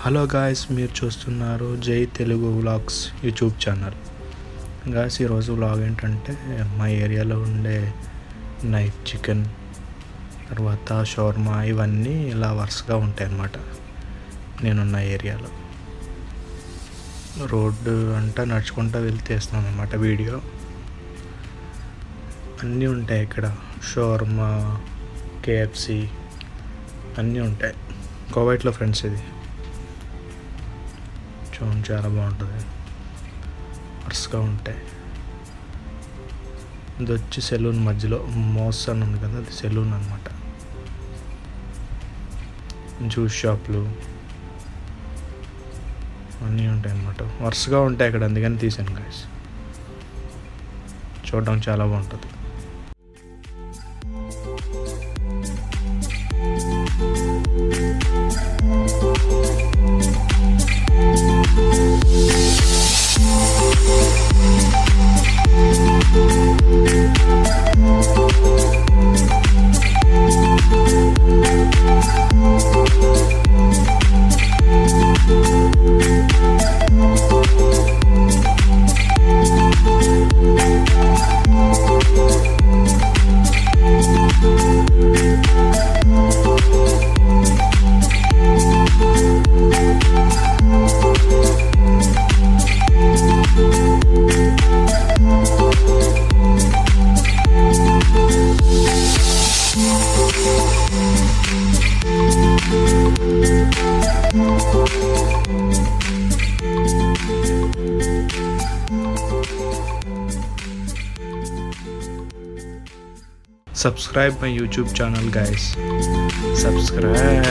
Hello guys, మీరు చూస్తున్నారు జై Telugu vlogs YouTube channel. Guys, ఈరోజు వ్లాగ్ ఏంటంటే మా ఏరియాలో ఉండే నైట్ చికెన్, తర్వాత షవర్మా ఇవన్నీ ఇలా వరుసగా ఉంటాయి అన్నమాట. నేనున్న ఏరియాలో రోడ్డు అంతా నడుచుకుంటూ వెళ్ళి తీస్తున్నాను అన్నమాట వీడియో. అన్నీ ఉంటాయి ఇక్కడ, షవర్మా, కేఎఫ్సి అన్నీ ఉంటాయి. కోవైట్లో ఫ్రెండ్స్, ఇది చూడండి, చాలా బాగుంటుంది, వరుసగా ఉంటాయి. ఇది వచ్చి సెలూన్ మధ్యలో మోస్ అని ఉంది కదా, అది సెలూన్ అనమాట. జ్యూస్ షాప్లు అన్నీ ఉంటాయి అన్నమాట, వరుసగా ఉంటాయి అక్కడ. అందుకని తీసాను గాయ్స్, చూడడం చాలా బాగుంటుంది. Subscribe my YouTube channel, guys. Subscribe.